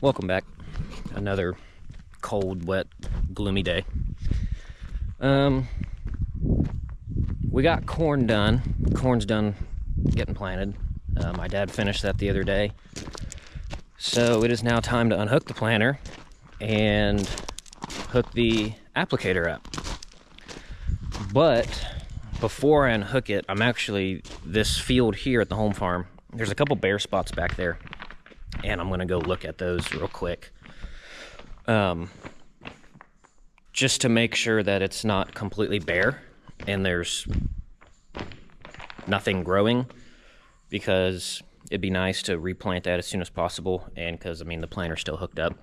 Welcome back. Another cold, wet, gloomy day. We got corn done. Corn's done getting planted. My dad finished that the other day. So it is now time to unhook the planter and hook the applicator up. But before I unhook it, this field here at the home farm, there's a couple bare spots back there, and I'm gonna go look at those real quick. Just to make sure that it's not completely bare and there's nothing growing, because it'd be nice to replant that as soon as possible, and because, I mean, the planter's still hooked up.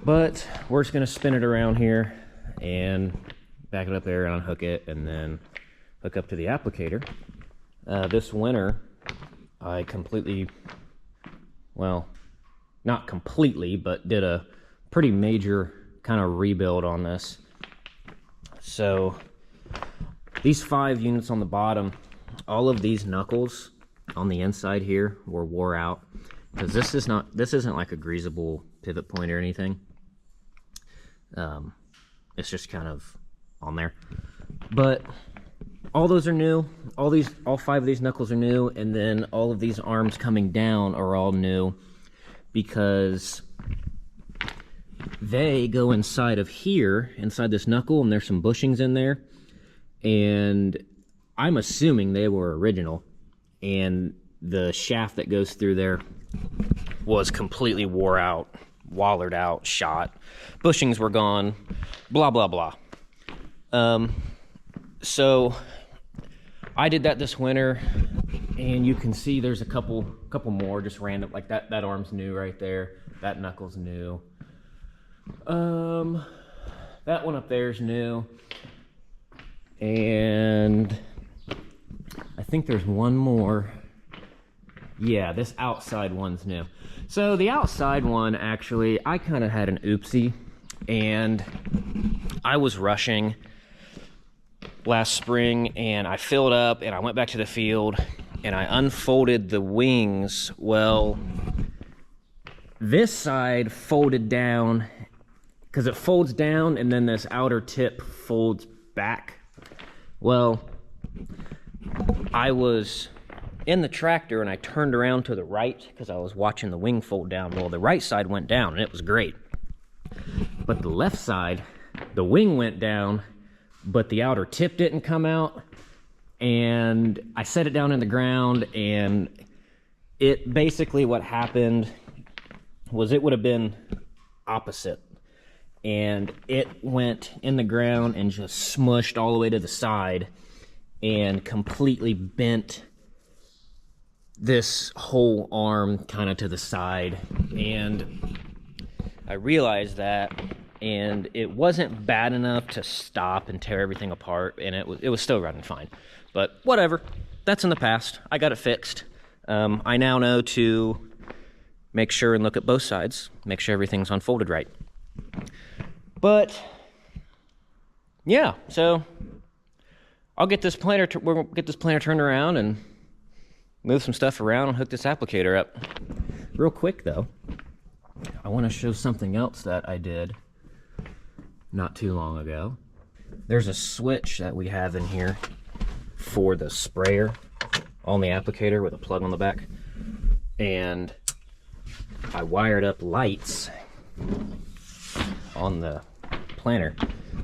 But we're just gonna spin it around here and back it up there and unhook it, and then hook up to the applicator. This winter, I completely, well, not completely, but did a pretty major kind of rebuild on this. So these 5 units on the bottom, all of these knuckles on the inside here were wore out, because this isn't like a greasable pivot point or anything. It's just kind of on there, but all those are new. All 5 of these knuckles are new, and then all of these arms coming down are all new, because they go inside of here, inside this knuckle, and there's some bushings in there, and I'm assuming they were original, and the shaft that goes through there was completely wore out, wallered out, shot, bushings were gone, blah blah blah. So I did that this winter, and you can see there's a couple more just random, like that arm's new right there, that knuckle's new, that one up there's new, and I think there's one more. Yeah, this outside one's new. So the outside one, actually, I kind of had an oopsie, and I was rushing last spring, and I filled up, and I went back to the field, and I unfolded the wings. Well, this side folded down, because it folds down, and then this outer tip folds back. Well, I was in the tractor, and I turned around to the right, because I was watching the wing fold down. Well, the right side went down, and it was great. But the left side, the wing went down, but the outer tip didn't come out, and I set it down in the ground, and it basically, what happened was, it would have been opposite, and it went in the ground and just smushed all the way to the side and completely bent this whole arm kind of to the side. And I realized that, and it wasn't bad enough to stop and tear everything apart, and it was still running fine. But whatever, that's in the past. I got it fixed. I now know to make sure and look at both sides, make sure everything's unfolded right. But yeah, so I'll get this planter. We'll get this planter turned around and move some stuff around and hook this applicator up. Real quick though, I want to show something else that I did not too long ago. There's a switch that we have in here for the sprayer on the applicator with a plug on the back, and I wired up lights on the planter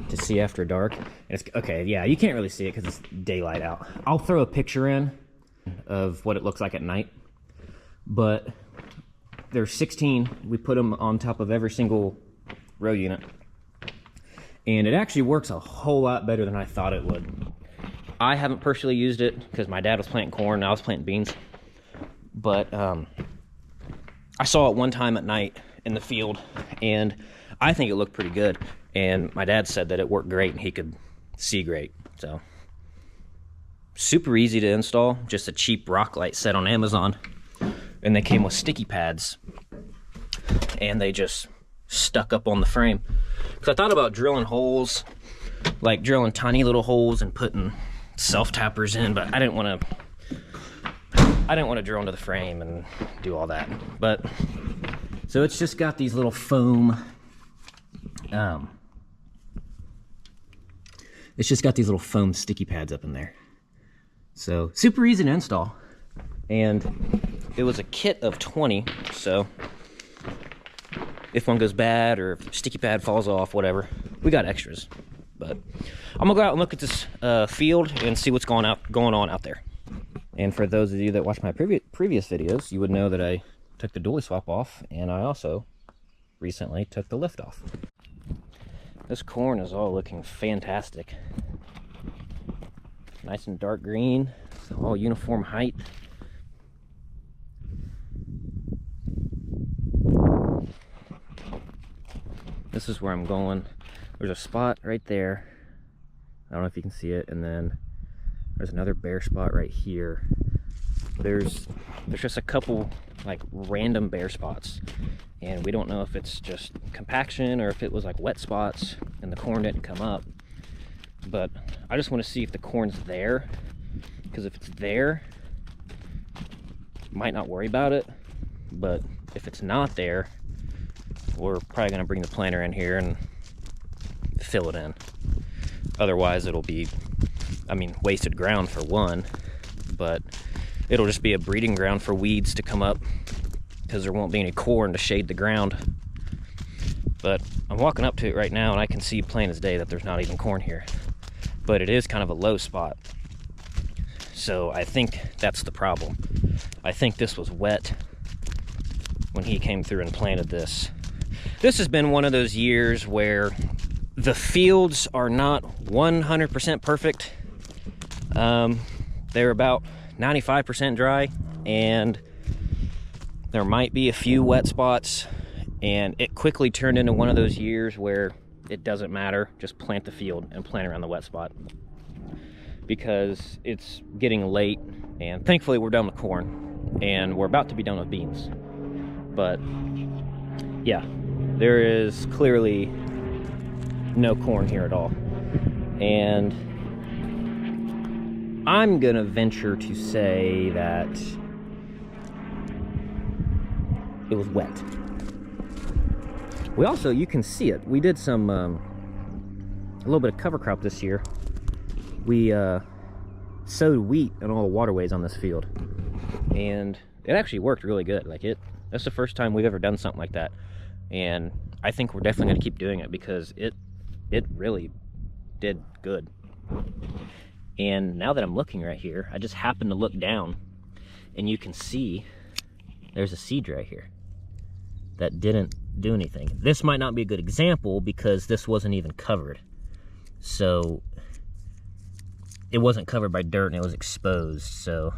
to see after dark. And it's okay, yeah, you can't really see it because it's daylight out. I'll throw a picture in of what it looks like at night, but there's 16. We put them on top of every single row unit, and it actually works a whole lot better than I thought it would. I haven't personally used it because my dad was planting corn and I was planting beans, but I saw it one time at night in the field, and I think it looked pretty good, and my dad said that it worked great and he could see great. So super easy to install, just a cheap rock light set on Amazon, and they came with sticky pads, and they just stuck up on the frame. Because I thought about drilling holes, like drilling tiny little holes and putting self-tappers in, but I didn't want to drill into the frame and do all that. But So it's just got these little foam, it's just got these little foam sticky pads up in there. So super easy to install. And it was a kit of 20, so if one goes bad or if sticky pad falls off, whatever, we got extras. But I'm gonna go out and look at this field and see what's going on out there. And for those of you that watched my previous videos, you would know that I took the dually swap off, and I also recently took the lift off. This corn is all looking fantastic. Nice and dark green, all uniform height. This is where I'm going. There's a spot right there. I don't know if you can see it, and then there's another bare spot right here. There's just a couple like random bare spots, and we don't know if it's just compaction or if it was like wet spots and the corn didn't come up. But I just want to see if the corn's there, because if it's there, might not worry about it. But if it's not there, we're probably going to bring the planter in here and fill it in. Otherwise it'll be, I mean, wasted ground for one, but it'll just be a breeding ground for weeds to come up, because there won't be any corn to shade the ground. But I'm walking up to it right now and I can see plain as day that there's not even corn here. But it is kind of a low spot. So I think that's the problem. I think this was wet when he came through and planted this. This has been one of those years where the fields are not 100% perfect. They're about 95% dry, and there might be a few wet spots, and it quickly turned into one of those years where it doesn't matter, just plant the field and plant around the wet spot, because it's getting late, and thankfully we're done with corn and we're about to be done with beans. But yeah, there is clearly no corn here at all, and I'm gonna venture to say that it was wet. We also, you can see it, we did some a little bit of cover crop this year. We sowed wheat in all the waterways on this field, and it actually worked really good. Like, that's the first time we've ever done something like that, and I think we're definitely going to keep doing it, because it really did good. And now that I'm looking right here, I just happened to look down, and you can see there's a seed right here that didn't do anything. This might not be a good example because this wasn't even covered. So it wasn't covered by dirt and it was exposed. So,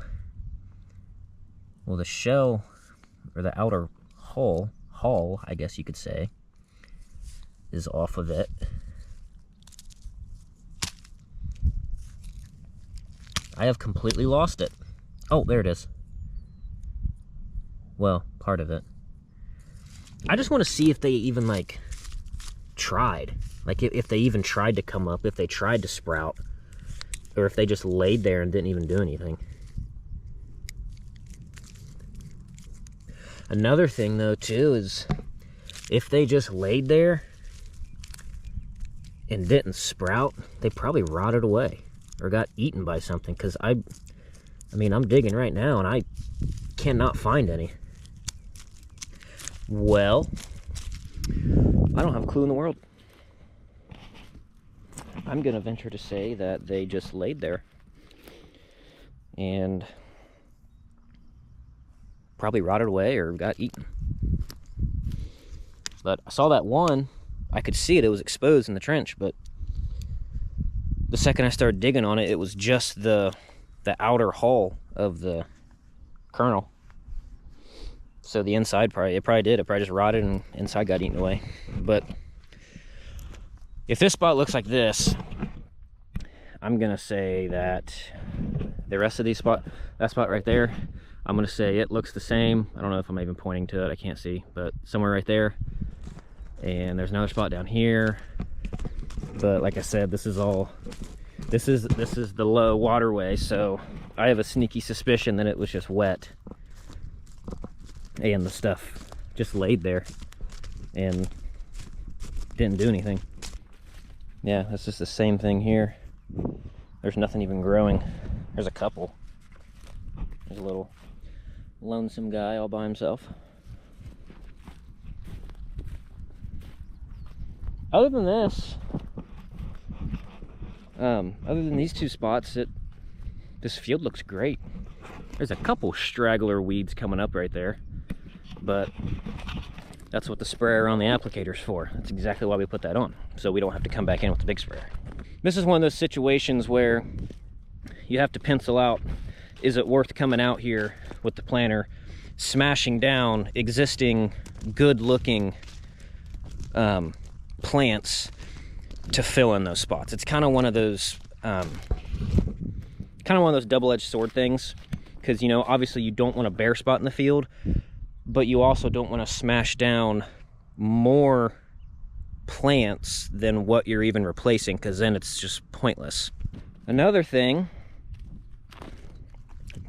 well, the shell, or the outer hull, I guess you could say, is off of it. I have completely lost it. Oh, there it is. Well, part of it. I just want to see if they even, like, tried. Like, if they even tried to come up, if they tried to sprout, or if they just laid there and didn't even do anything. Another thing, though, too, is if they just laid there and didn't sprout, they probably rotted away or got eaten by something, because I mean, I'm digging right now and I cannot find any. Well, I don't have a clue in the world. I'm gonna venture to say that they just laid there and probably rotted away or got eaten. But I saw that one, I could see it, it was exposed in the trench, but the second I started digging on it, it was just the outer hull of the kernel. So the inside it probably just rotted and inside got eaten away. But if this spot looks like this, I'm gonna say that the rest of these that spot right there, I'm gonna say it looks the same. I don't know if I'm even pointing to it, I can't see, but somewhere right there. And there's another spot down here. But like I said, this is the low waterway, so I have a sneaky suspicion that it was just wet and the stuff just laid there and didn't do anything. Yeah, that's just the same thing here. There's nothing even growing. There's a couple. There's a little lonesome guy all by himself. Other than this, other than these two spots, this field looks great. There's a couple straggler weeds coming up right there, but that's what the sprayer on the applicator's for. That's exactly why we put that on, so we don't have to come back in with the big sprayer. This is one of those situations where you have to pencil out, is it worth coming out here with the planter, smashing down existing good-looking plants to fill in those spots? It's kind of one of those double-edged sword things, because, you know, obviously you don't want a bare spot in the field, but you also don't want to smash down more plants than what you're even replacing, because then it's just pointless. Another thing,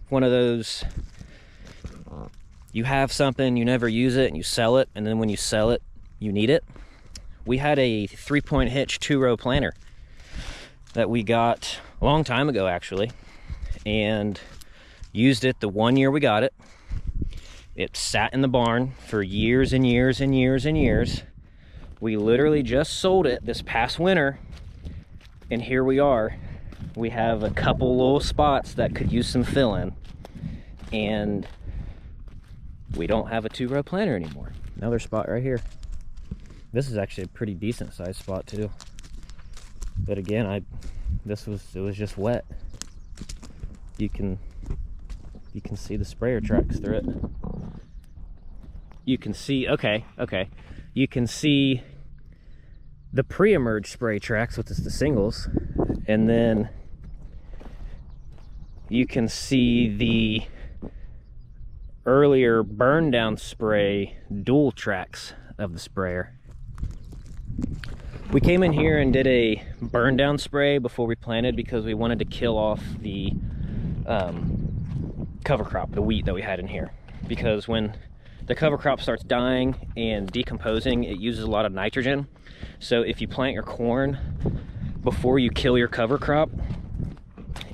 one of those, you have something, you never use it, and you sell it, and then when you sell it, you need it. We had a 3-point hitch 2-row planter that we got a long time ago, actually, and used it the 1 year we got it. It sat in the barn for years and years and years and years. We literally just sold it this past winter, and here we are. We have a couple little spots that could use some fill-in, and we don't have a 2-row planter anymore. Another spot right here. This is actually a pretty decent sized spot too. But again, it was just wet. You can see the sprayer tracks through it. You can see, okay. You can see the pre-emerge spray tracks, which is the singles, and then you can see the earlier burn down spray dual tracks of the sprayer. We came in here and did a burn down spray before we planted because we wanted to kill off the cover crop, the wheat that we had in here, because when the cover crop starts dying and decomposing, it uses a lot of nitrogen. So if you plant your corn before you kill your cover crop,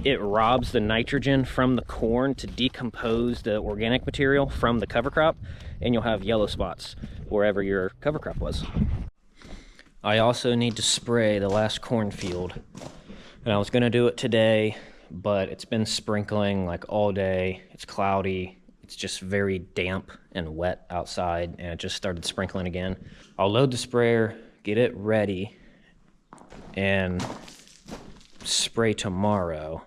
it robs the nitrogen from the corn to decompose the organic material from the cover crop, and you'll have yellow spots wherever your cover crop was. I also need to spray the last cornfield, and I was gonna do it today, but it's been sprinkling like all day. It's cloudy. It's just very damp and wet outside, and it just started sprinkling again. I'll load the sprayer, get it ready, and spray tomorrow.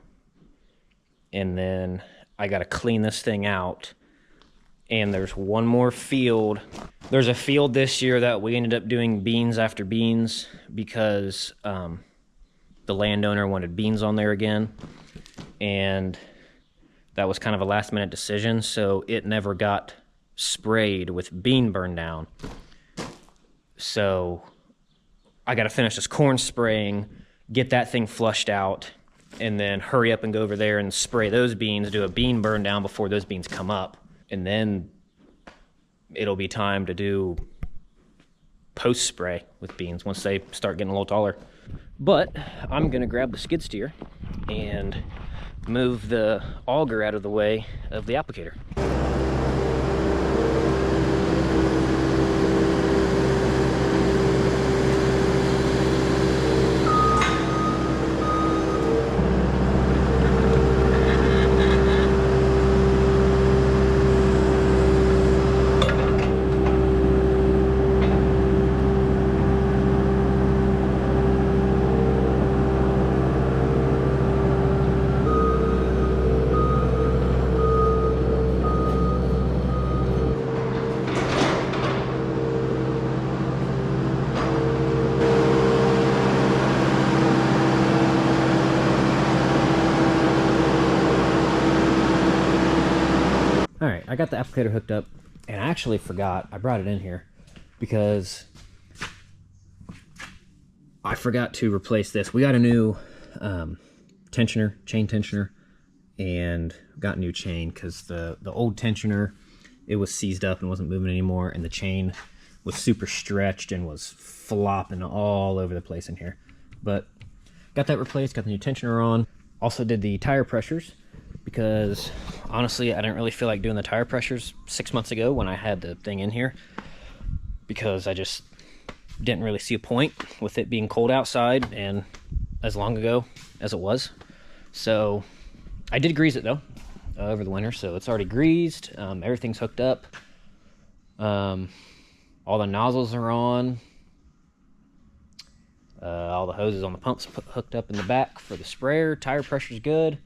And then I gotta clean this thing out. And there's one more field. There's a field this year that we ended up doing beans after beans because the landowner wanted beans on there again. And that was kind of a last minute decision, so it never got sprayed with bean burn down. So I gotta finish this corn spraying, get that thing flushed out, and then hurry up and go over there and spray those beans, do a bean burn down before those beans come up. And then it'll be time to do post spray with beans once they start getting a little taller. But I'm gonna grab the skid steer and move the auger out of the way of the applicator. I got the applicator hooked up, and I actually forgot. I brought it in here because I forgot to replace this. We got a new chain tensioner, and got a new chain because the old tensioner it was seized up and wasn't moving anymore, and the chain was super stretched and was flopping all over the place in here. But got that replaced, got the new tensioner on. Also did the tire pressures, because honestly I didn't really feel like doing the tire pressures 6 months ago when I had the thing in here, because I just didn't really see a point with it being cold outside and as long ago as it was. So I did grease it though over the winter, so it's already greased. Everything's hooked up. All the nozzles are on. All the hoses on the pumps hooked up in the back for the sprayer. Tire pressure's good.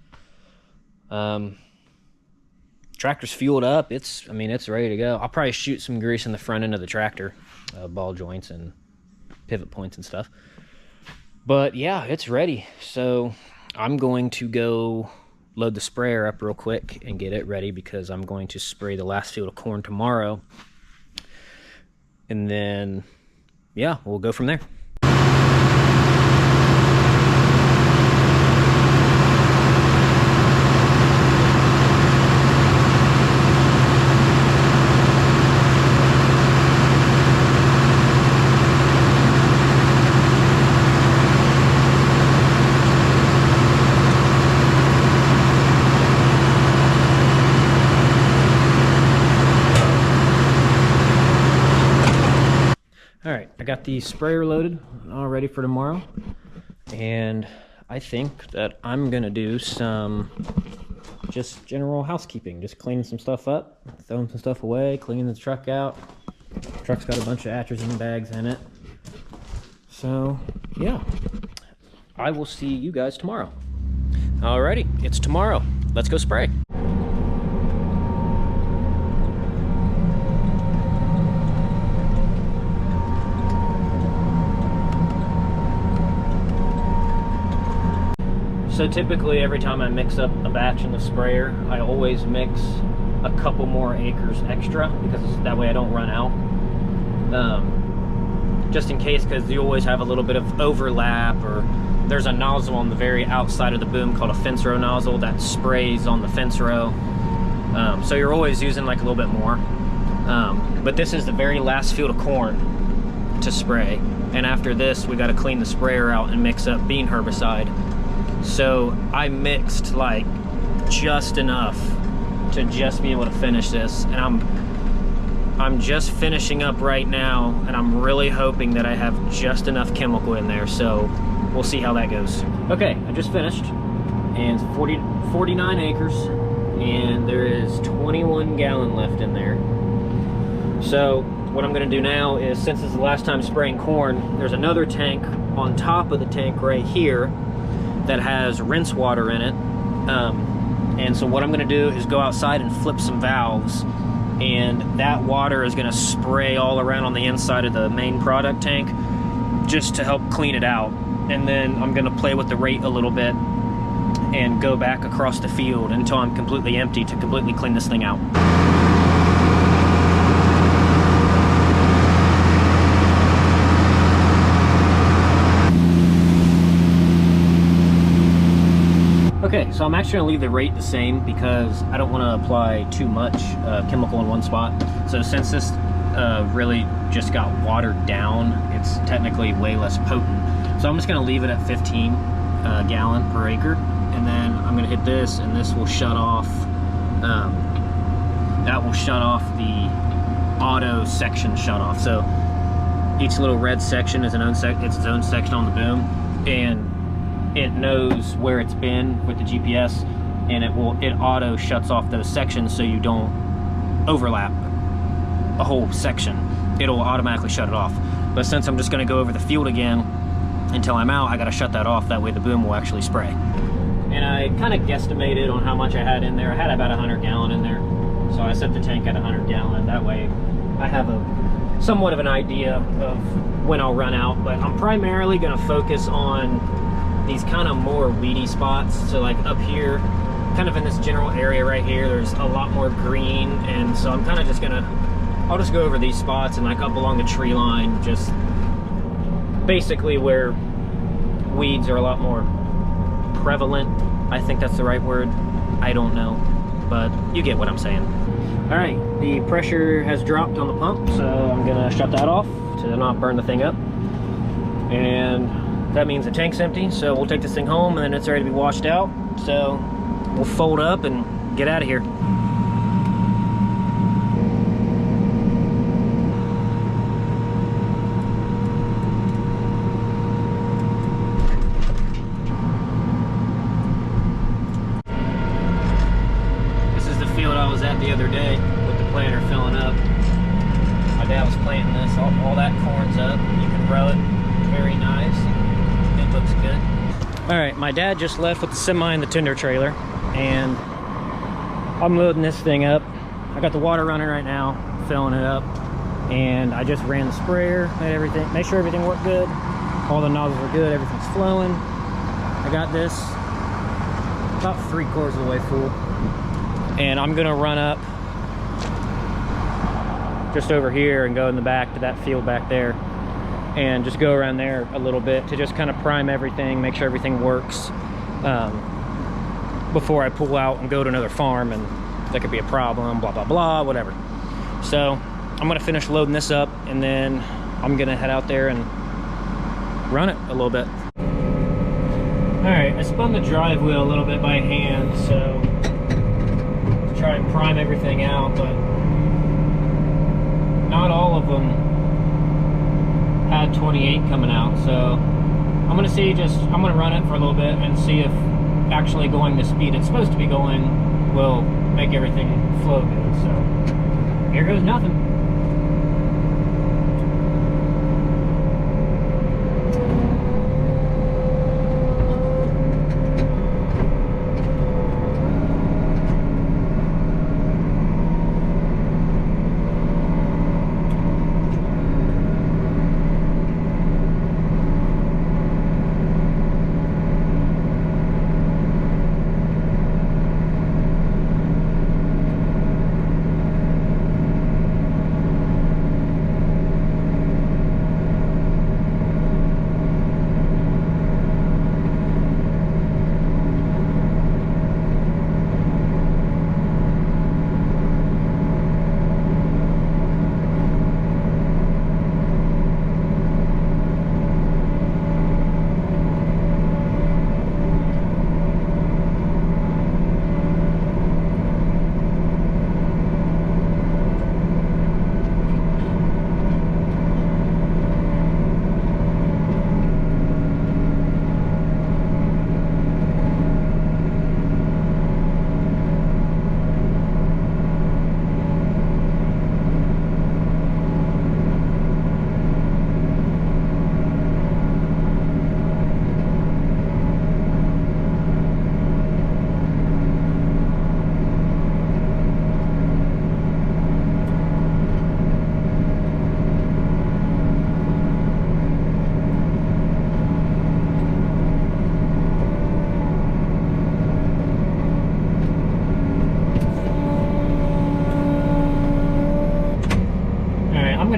Tractor's fueled up. It's ready to go. I'll probably shoot some grease in the front end of the tractor, ball joints and pivot points and stuff. But yeah, it's ready. So I'm going to go load the sprayer up real quick and get it ready, because I'm going to spray the last field of corn tomorrow. And then, yeah, we'll go from there. Alright, I got the sprayer loaded, all ready for tomorrow, and I think that I'm going to do some just general housekeeping, just cleaning some stuff up, throwing some stuff away, cleaning the truck out. The truck's got a bunch of atrazine bags in it. So, yeah, I will see you guys tomorrow. Alrighty, it's tomorrow. Let's go spray. So typically every time I mix up a batch in the sprayer, I always mix a couple more acres extra, because that way I don't run out. Just in case, because you always have a little bit of overlap, or there's a nozzle on the very outside of the boom called a fence row nozzle that sprays on the fence row. So you're always using like a little bit more. But this is the very last field of corn to spray. And after this, we got to clean the sprayer out and mix up bean herbicide. So I mixed like just enough to just be able to finish this, and I'm just finishing up right now, and I'm really hoping that I have just enough chemical in there, so we'll see how that goes. Okay, I just finished, and it's 49 acres, and there is 21 gallon left in there. So what I'm gonna do now is, since this is the last time spraying corn, there's another tank on top of the tank right here that has rinse water in it. And so what I'm gonna do is go outside and flip some valves, and that water is gonna spray all around on the inside of the main product tank just to help clean it out. And then I'm gonna play with the rate a little bit and go back across the field until I'm completely empty to completely clean this thing out. Okay, so I'm actually gonna leave the rate the same, because I don't want to apply too much chemical in one spot. So since this really just got watered down, it's technically way less potent. So I'm just gonna leave it at 15 gallon per acre, and then I'm gonna hit this, and this will shut off. That will shut off the auto section shut off. So each little red section is its own section on the boom, and it knows where it's been with the GPS, and it auto shuts off those sections so you don't overlap a whole section. It'll automatically shut it off. But since I'm just going to go over the field again until I'm out, I got to shut that off. That way the boom will actually spray. And I kind of guesstimated on how much I had in there. I had about 100 gallon in there, so I set the tank at 100 gallon. That way I have somewhat of an idea of when I'll run out. But I'm primarily going to focus on these kind of more weedy spots. So like up here, kind of in this general area right here, there's a lot more green, and so I'm kind of just gonna, I'll just go over these spots and like up along the tree line, just basically where weeds are a lot more prevalent. I think that's the right word. I don't know, but you get what I'm saying. All right, the pressure has dropped on the pump, so I'm gonna shut that off to not burn the thing up. And that means the tank's empty, so we'll take this thing home and then it's ready to be washed out. So we'll fold up and get out of here. This is the field I was at the other day with the planter filling up. My dad was planting this, all that corn's up. You can row it, very nice. It looks good. All right, my dad just left with the semi and the tender trailer, and I'm loading this thing up. I got the water running right now, filling it up, and I just ran the sprayer, made sure everything worked good. All the nozzles are good, everything's flowing. I got this about 3/4 of the way full, and I'm gonna run up just over here and go in the back to that field back there and just go around there a little bit to just kind of prime everything, make sure everything works before I pull out and go to another farm and that could be a problem, blah blah blah, whatever. So I'm gonna finish loading this up and then I'm gonna head out there and run it a little bit. All right, I spun the drive wheel a little bit by hand, so to try and prime everything out, but not all of them had 28 coming out. So I'm gonna run it for a little bit and see if actually going the speed it's supposed to be going will make everything flow good. So here goes nothing.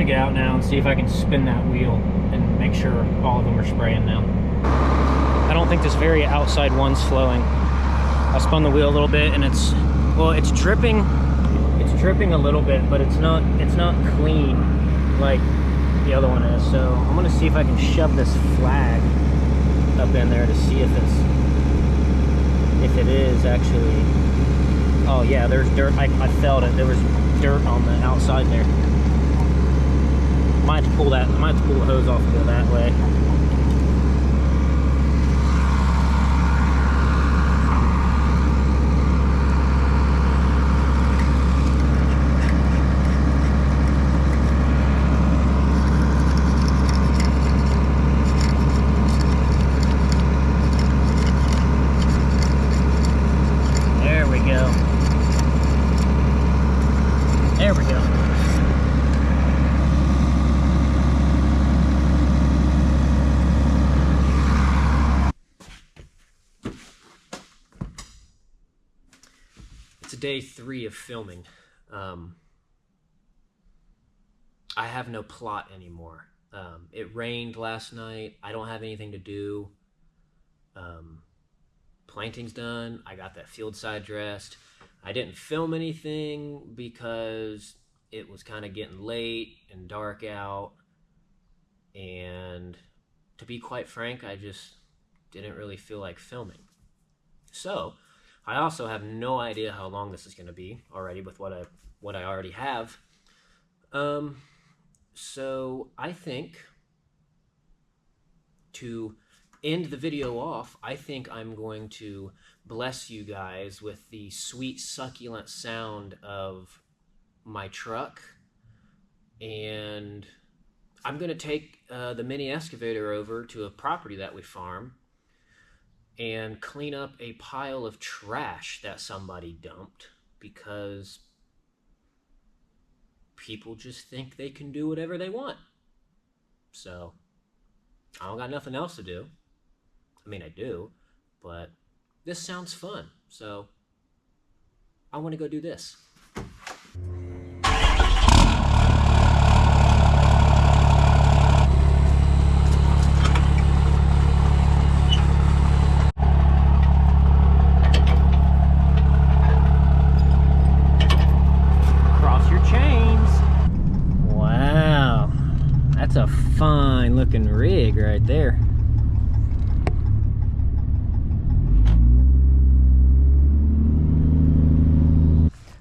Get out now and see if I can spin that wheel and make sure all of them are spraying now. I don't think this very outside one's flowing. I spun the wheel a little bit and it's dripping. It's dripping a little bit, but it's not clean like the other one is. So I'm gonna see if I can shove this flag up in there to see if it is actually. Oh yeah, there's dirt. I felt it. There was dirt on the outside there. I might have to pull the hose off and go that way. There we go. There we go. Day 3 of filming. I have no plot anymore. It rained last night. I don't have anything to do. planting's done. I got that field side dressed. I didn't film anything because it was kind of getting late and dark out. And to be quite frank, I just didn't really feel like filming. So I also have no idea how long this is going to be already with what I already have. So I think to end the video off, I think I'm going to bless you guys with the sweet, succulent sound of my truck. And I'm going to take the mini excavator over to a property that we farm and clean up a pile of trash that somebody dumped, because people just think they can do whatever they want. So I don't got nothing else to do. I mean, I do, but this sounds fun, so I want to go do this. Cross your chains. Wow, that's a fine looking rig right there.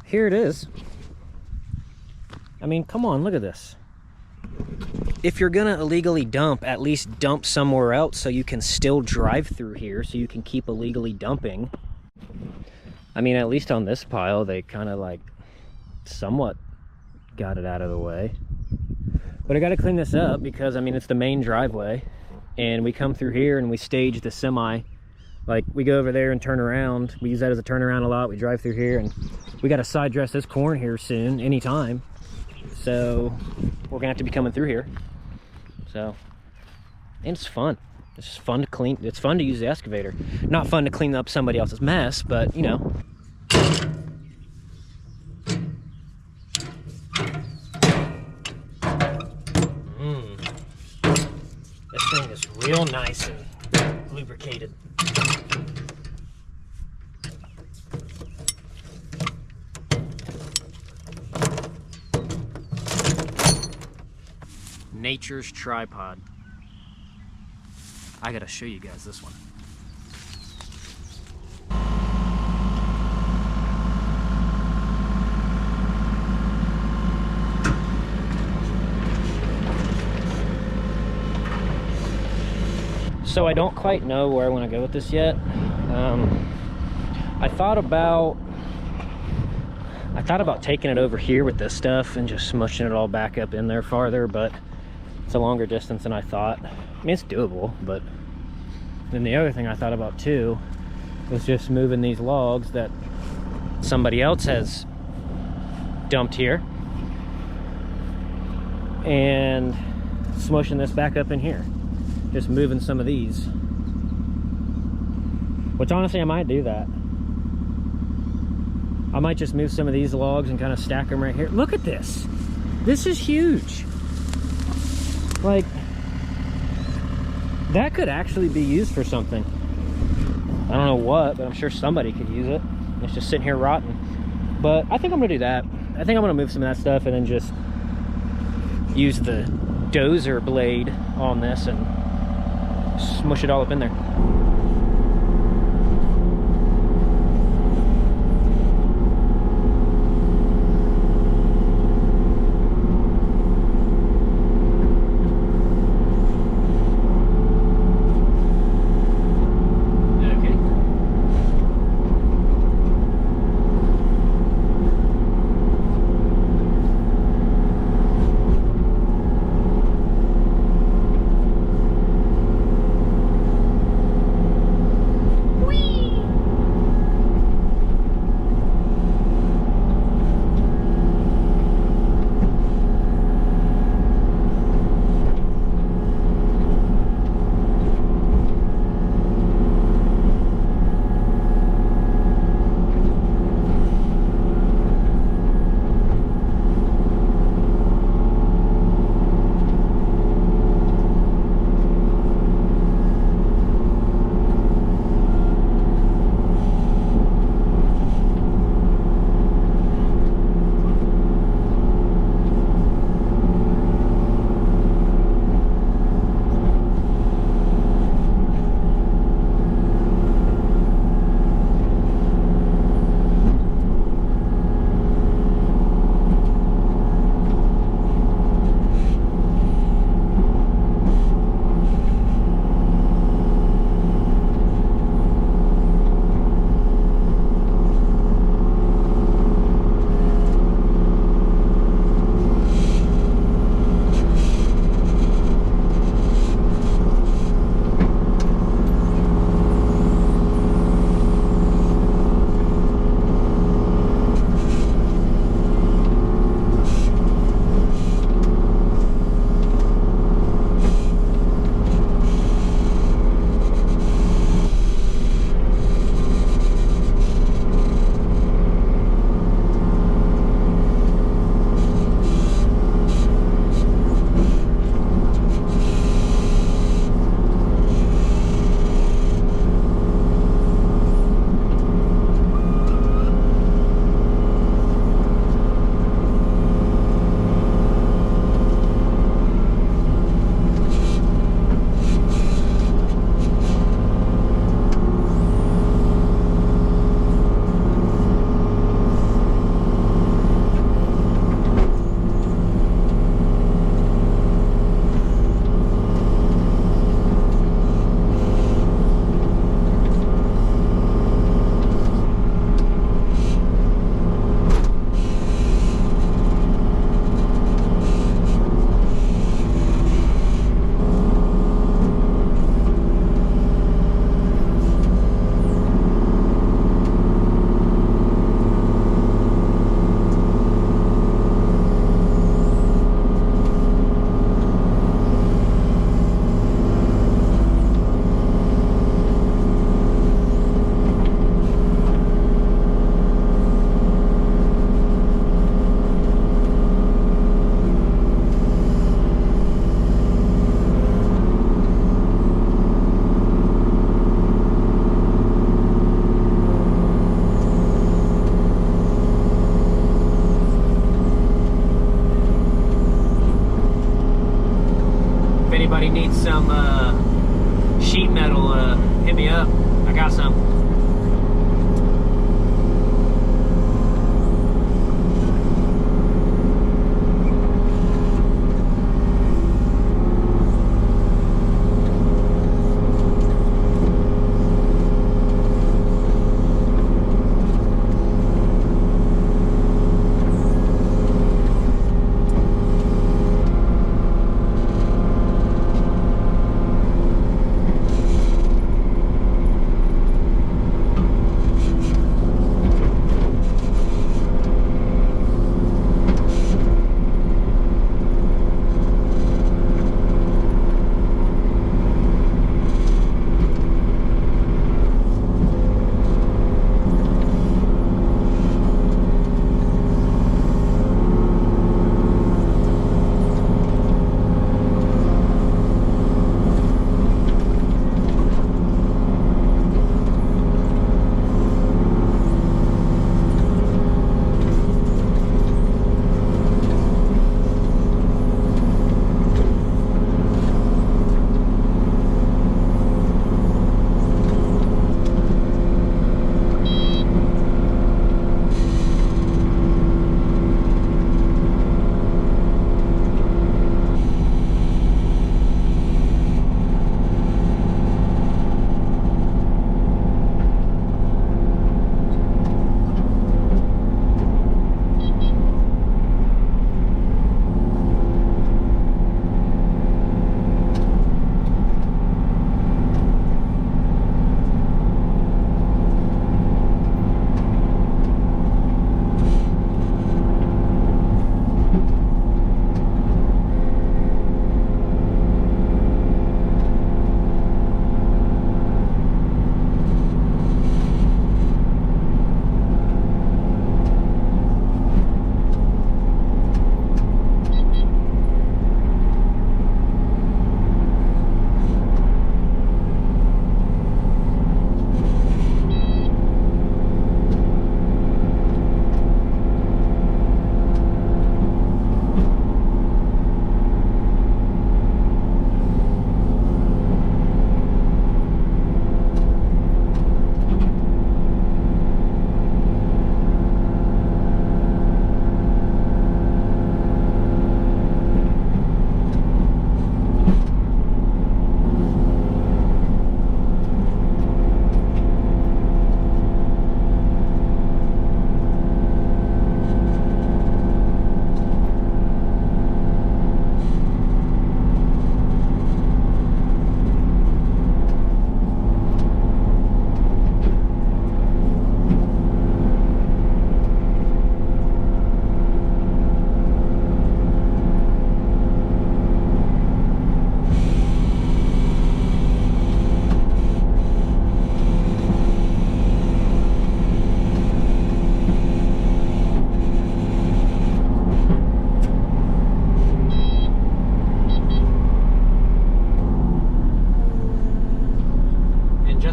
Here it is. I mean, come on, look at this. If you're gonna illegally dump, at least dump somewhere else so you can still drive through here, so you can keep illegally dumping. I mean, at least on this pile, they kind of like somewhat got it out of the way. But I gotta clean this up because, I mean, it's the main driveway, and we come through here and we stage the semi. Like, we go over there and turn around. We use that as a turnaround a lot. We drive through here, and we got to side dress this corn here soon, anytime. So we're gonna have to be coming through here. So, and it's fun. It's just fun to clean. It's fun to use the excavator. Not fun to clean up somebody else's mess, but you know. This thing is real nice and lubricated. Nature's tripod. I gotta show you guys this one. So I don't quite know where I want to go with this yet. I thought about taking it over here with this stuff and just smushing it all back up in there farther, but it's a longer distance than I thought. I mean, it's doable, but then the other thing I thought about too was just moving these logs that somebody else has dumped here and smushing this back up in here. Just moving some of these, which honestly I might do that. I might just move some of these logs and kind of stack them right here. Look at this. This is huge. Like, that could actually be used for something. I don't know what, but I'm sure somebody could use it. It's just sitting here rotting. But I think I'm gonna do that. I think I'm gonna move some of that stuff and then just use the dozer blade on this and smush it all up in there. anybody needs some sheet metal, hit me up. I got some.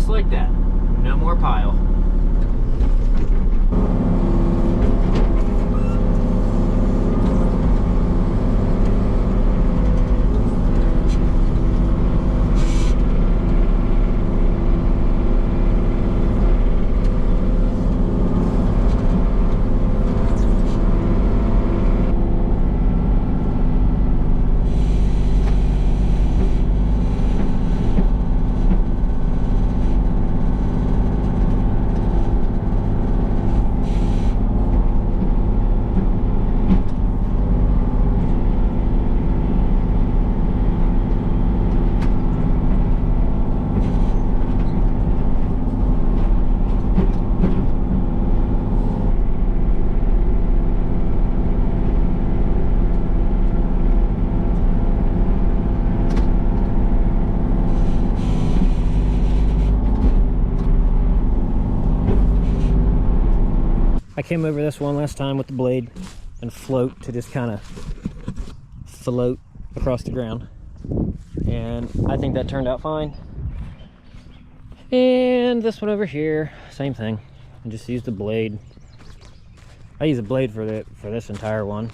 Like that. No more pile. I came over this one last time with the blade and float to just kind of float across the ground, and I think that turned out fine. And this one over here, same thing. I just used the blade. I use a blade for this entire one.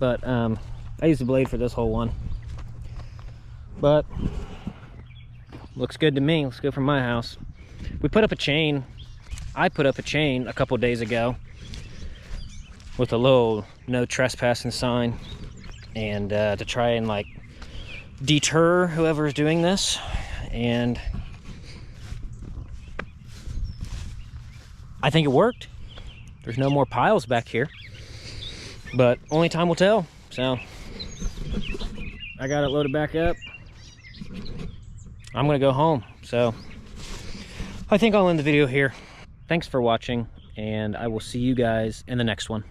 But I used the blade for this whole one. But looks good to me. Looks good for my house. We put up a chain. I put up a chain a couple days ago with a little no trespassing sign, and to try and like deter whoever's doing this. And I think it worked. There's no more piles back here, but only time will tell. So I got it loaded back up. I'm gonna go home. So I think I'll end the video here. Thanks for watching, and I will see you guys in the next one.